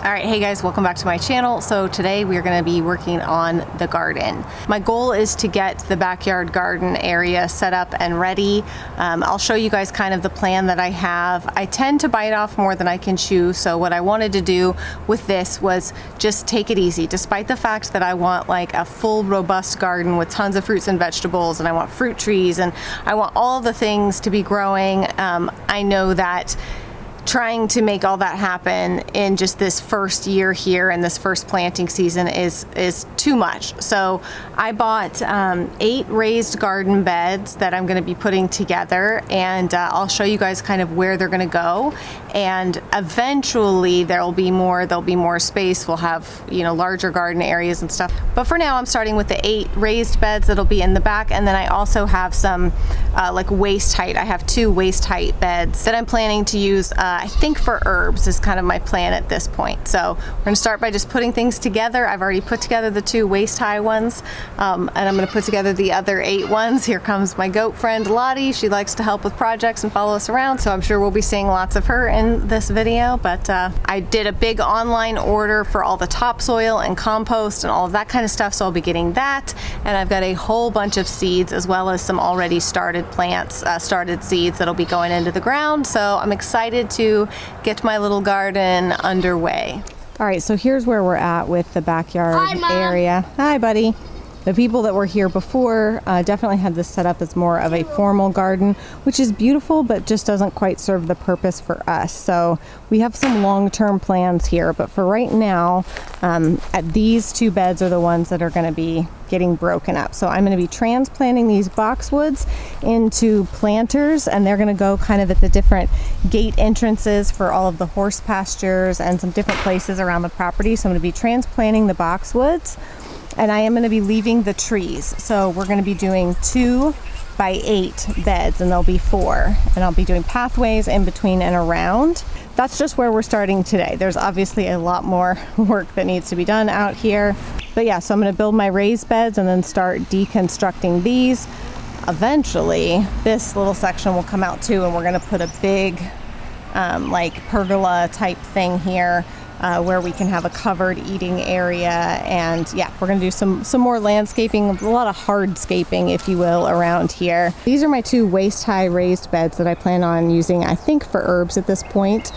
Alright, hey guys, welcome back to my channel. So today we're going to be working on the garden. My goal is to get the backyard garden area set up and ready. I'll show you guys kind of the plan that I have. I tend to bite off more than I can chew, so what I wanted to do with this was just take it easy, despite the fact that I want like a full robust garden with tons of fruits and vegetables, and I want fruit trees, and I want all the things to be growing. I know that trying to make all that happen in just this first year here and this first planting season is too much. So I bought 8 raised garden beds that I'm going to be putting together, and I'll show you guys kind of where they're going to go. And eventually there'll be more space. We'll have, you know, larger garden areas and stuff. But for now, I'm starting with the 8 raised beds that'll be in the back, and then I also have some like waist height. I have 2 waist height beds that I'm planning to use. I think for herbs is kind of my plan at this point. So we're going to start by just putting things together. I've already put together the 2 waist high ones, and I'm going to put together the other 8 ones. Here comes my goat friend Lottie. She likes to help with projects and follow us around, so I'm sure we'll be seeing lots of her in this video. But I did a big online order for all the topsoil and compost and all of that kind of stuff, so I'll be getting that. And I've got a whole bunch of seeds as well as some already started plants, started seeds that'll be going into the ground. So I'm excited to get my little garden underway. All right, so here's where we're at with the backyard area. Hi, buddy. The people that were here before definitely had this set up as more of a formal garden, which is beautiful, but just doesn't quite serve the purpose for us. So we have some long-term plans here, but for right now, these 2 beds are the ones that are going to be getting broken up. So I'm going to be transplanting these boxwoods into planters, and they're going to go kind of at the different gate entrances for all of the horse pastures and some different places around the property. So I'm going to be transplanting the boxwoods, and I am going to be leaving the trees. So we're going to be doing 2 by 8 beds, and there'll be 4, and I'll be doing pathways in between and around. That's just where we're starting today. There's obviously a lot more work that needs to be done out here. But yeah, so I'm going to build my raised beds and then start deconstructing these. Eventually, this little section will come out too, and we're going to put a big like pergola type thing here where we can have a covered eating area. And yeah, we're going to do some more landscaping, a lot of hardscaping, if you will, around here. These are my 2 waist-high raised beds that I plan on using, I think, for herbs at this point.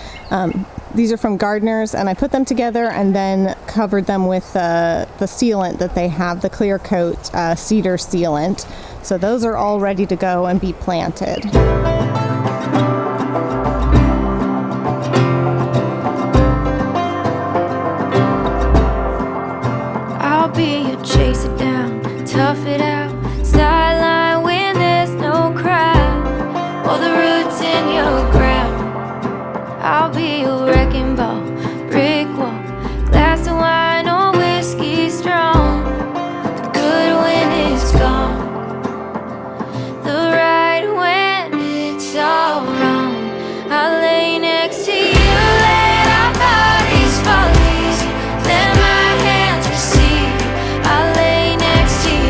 These are from Gardeners, and I put them together and then covered them with the sealant that they have, the clear coat cedar sealant. So those are all ready to go and be planted. Chase it down, tough it out, sideline when there's no crowd, or the roots in your ground. I'll be your wrecking ball, brick wall, glass of wine or whiskey strong. The good when it's gone, the right when it's all wrong. I'll lay next to you, let our bodies fall easy, let my hands receive. I'll lay next to you,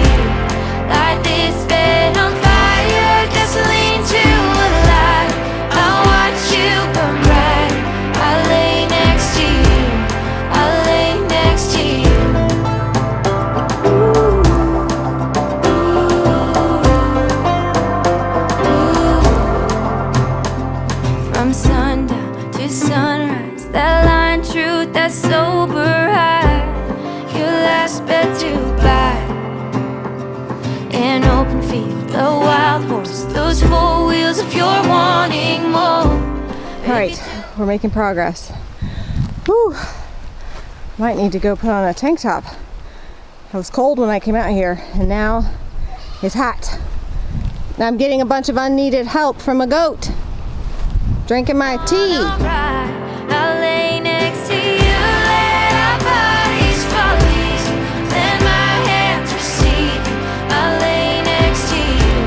light this bed on fire, gasoline to a light. I'll watch you burn bright. I'll lay next to you, I'll lay next to you. Ooh, ooh, ooh. From sundown to sunrise, that line truth, that sober high. Your last bed to buy, an open field, a wild horse, those 4 wheels if you're wanting more. All right, we're making progress. Whew. Might need to go put on a tank top. It was cold when I came out here, and now it's hot. And I'm getting a bunch of unneeded help from a goat. Drinking my tea. I'll lay next to you, let our bodies fall easy, let my hands receive you. I'll lay next to you,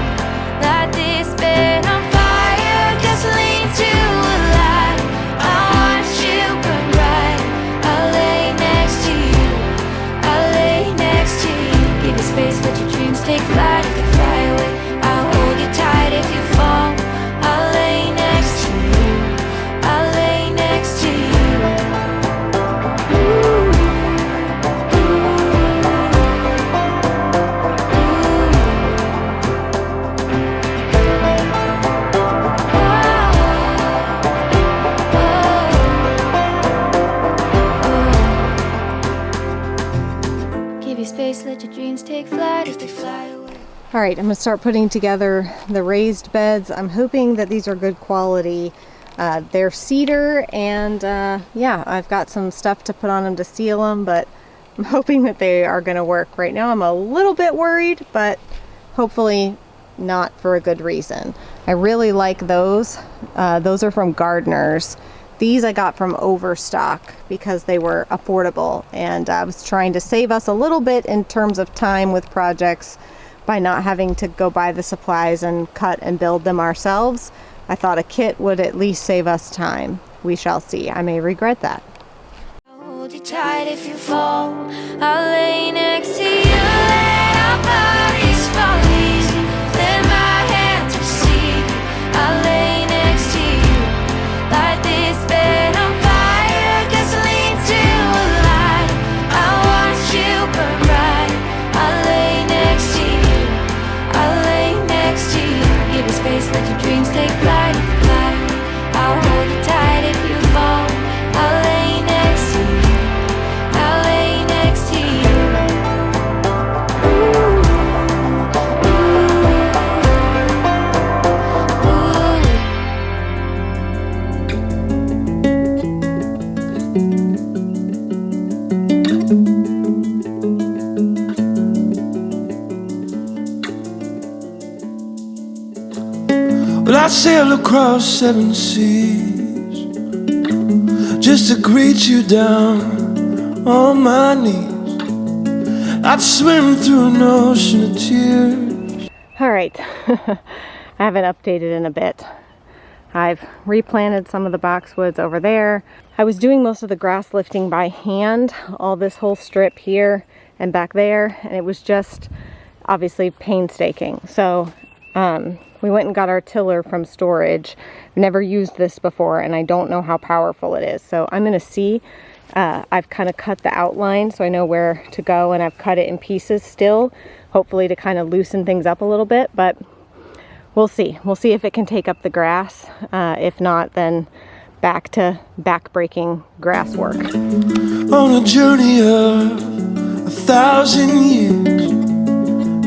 light this bed on fire, gasoline to a light. I'll watch you burn bright. I'll lay next to you, I'll lay next to you. Give you space, let your dreams take flight. If you fly away, I'll hold you tight. If you fall, I'll lay next to you, I'll lay space, let your dreams take flight if they fly away. All right, I'm gonna start putting together the raised beds. I'm hoping that these are good quality. They're cedar, and yeah, I've got some stuff to put on them to seal them, but I'm hoping that they are gonna work. Right now I'm a little bit worried, but hopefully not for a good reason. I really like those. Those are from Gardeners. These I got from Overstock because they were affordable, and I was trying to save us a little bit in terms of time with projects by not having to go buy the supplies and cut and build them ourselves. I thought a kit would at least save us time. We shall see. I may regret that. I'll hold you tight if you fall. I'll lay next to you, let our bodies fall easy. Let my hands receive you. I'll lay next to you, light this bed on fire, gasoline to a light. I'll watch you burn bright. I'll lay next to you, I'll lay next to you. Give me space, let your dreams take flight. I'll hold you tight if you fall. I'll lay next to you, I'll lay next to you. Well, I sail across 7 seas just to greet you down on my knees. I'd swim through an ocean of tears. All right, I haven't updated in a bit. I've replanted some of the boxwoods over there. I was doing most of the grass lifting by hand, all this whole strip here and back there, and it was just obviously painstaking. So we went and got our tiller from storage. I've never used this before, and I don't know how powerful it is. So I'm gonna see. I've kind of cut the outline so I know where to go, and I've cut it in pieces still, hopefully to kind of loosen things up a little bit, but we'll see. We'll see if it can take up the grass. If not, then back to back-breaking grass work. On a journey of 1,000 years,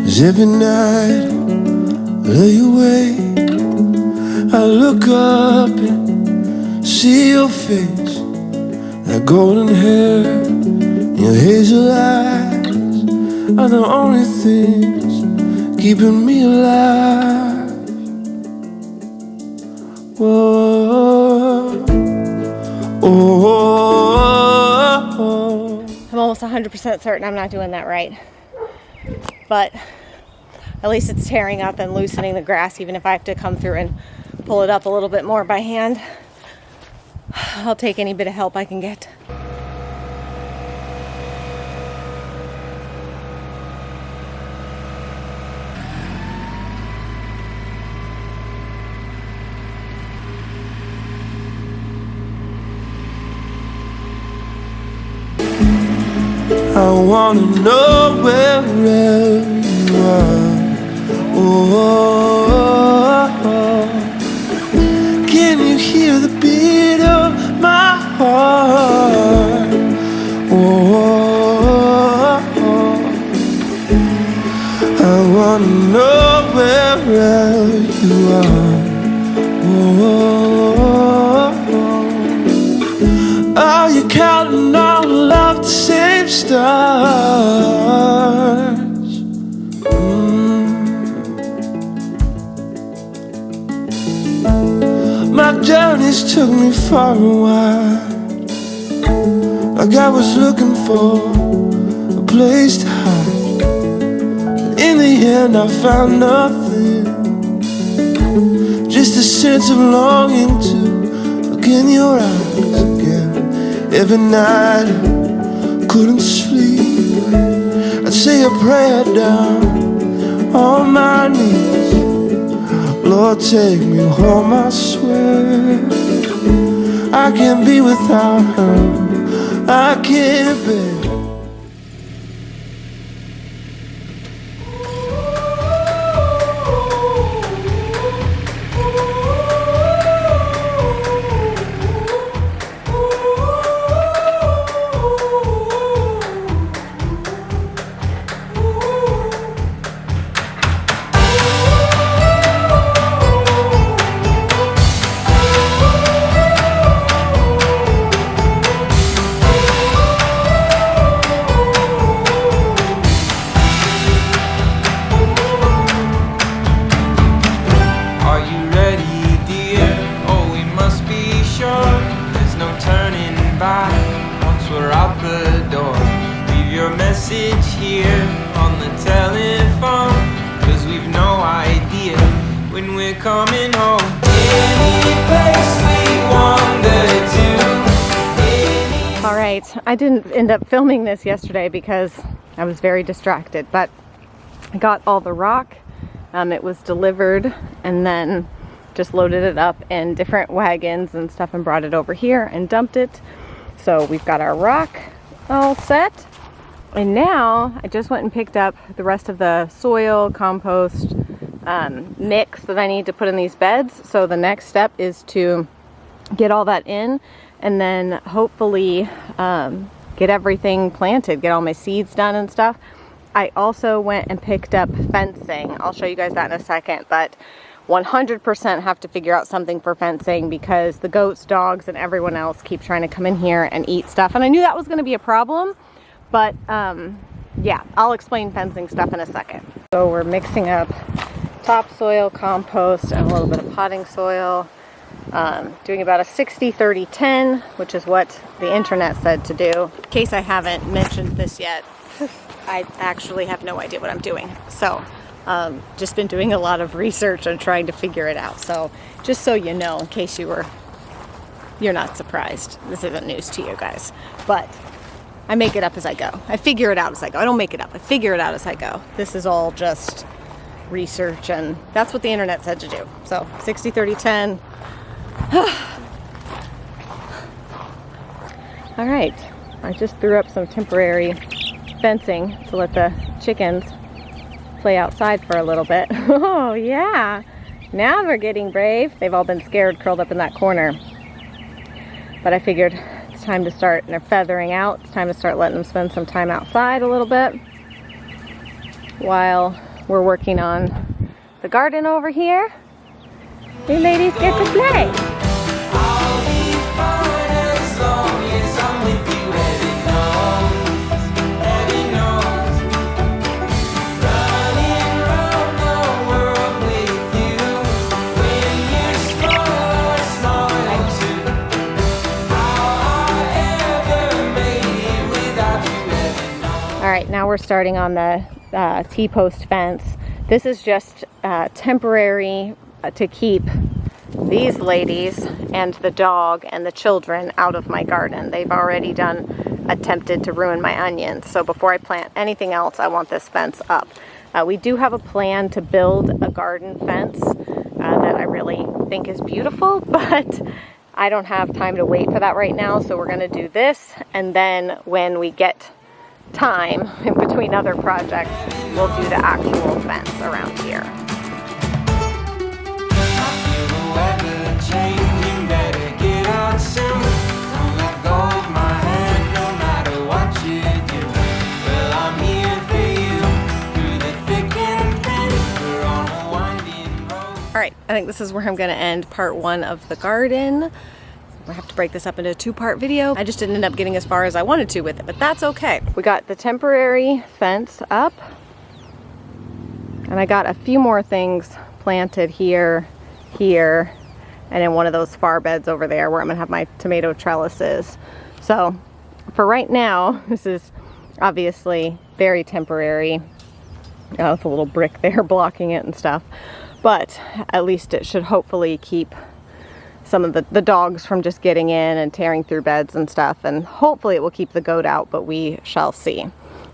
as every night I lay awake, I look up and see your face, that golden hair, your hazel eyes are the only things keeping me alive. Whoa, oh. I'm almost 100% certain I'm not doing that right, but at least it's tearing up and loosening the grass, even if I have to come through and pull it up a little bit more by hand. I'll take any bit of help I can get. I wanna know where you are. Oh, can you hear the beat of my heart? Oh, I wanna know where you are. Oh, are you counting all of the same stars? My journeys took me far and wide, like I was looking for a place to hide. But in the end I found nothing, just a sense of longing to look in your eyes again. Every night I couldn't sleep, I'd say a prayer down on my knees. Lord, take me home, I swear. I can't be without her, I can't bear. message here on the telephone, 'cause we've no idea when we're coming home. Any place we wander to. All right, I didn't end up filming this yesterday because I was very distracted, but I got all the rock. It was delivered and then just loaded it up in different wagons and stuff and brought it over here and dumped it. So we've got our rock all set. And now I just went and picked up the rest of the soil, compost, mix that I need to put in these beds. So the next step is to get all that in and then hopefully get everything planted, get all my seeds done and stuff. I also went and picked up fencing. I'll show you guys that in a second, but 100% have to figure out something for fencing because the goats, dogs, and everyone else keep trying to come in here and eat stuff. And I knew that was going to be a problem, but yeah, I'll explain fencing stuff in a second. So we're mixing up topsoil, compost, and a little bit of potting soil. Doing about a 60-30-10, which is what the internet said to do. In case I haven't mentioned this yet, I actually have no idea what I'm doing. So just been doing a lot of research and trying to figure it out. So just so you know, in case you're not surprised, this isn't news to you guys, but I make it up as I go. I figure it out as I go. I don't make it up. I figure it out as I go. This is all just research, and that's what the internet said to do. So 60-30-10. All right, I just threw up some temporary fencing to let the chickens play outside for a little bit. Oh yeah, now they're getting brave. They've all been scared, curled up in that corner. But I figured it's time to start, and they're feathering out. It's time to start letting them spend some time outside a little bit while we're working on the garden over here. You ladies get to play. I'll be fine as long as I'm with you. Heaven knows. Running round the world with you. When you're smaller too. How I ever made it without you. Heaven knows. All right, now we're starting on the T-post fence. This is just temporary to keep these ladies and the dog and the children out of my garden. They've already attempted to ruin my onions. So before I plant anything else, I want this fence up. We do have a plan to build a garden fence that I really think is beautiful, but I don't have time to wait for that right now. So we're gonna do this, and then when we get time in between other projects, we'll do the actual fence around here. All right, I think this is where I'm gonna end part one of the garden. I have to break this up into a two-part video. I just didn't end up getting as far as I wanted to with it, but that's okay. We got the temporary fence up, and I got a few more things planted here, here, and in one of those far beds over there where I'm gonna have my tomato trellises. So for right now, this is obviously very temporary. With a little brick there blocking it and stuff. But at least it should hopefully keep some of the dogs from just getting in and tearing through beds and stuff. And hopefully it will keep the goat out, but we shall see.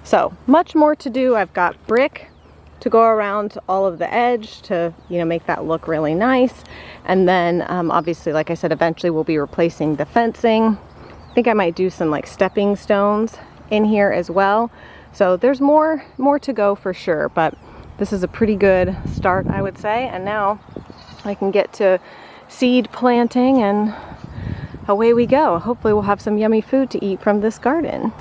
So much more to do. I've got brick to go around all of the edge to, you know, make that look really nice. And then obviously, like I said, eventually we'll be replacing the fencing. I think I might do some like stepping stones in here as well. So there's more to go for sure, but this is a pretty good start, I would say. And now I can get to seed planting and away we go. Hopefully we'll have some yummy food to eat from this garden.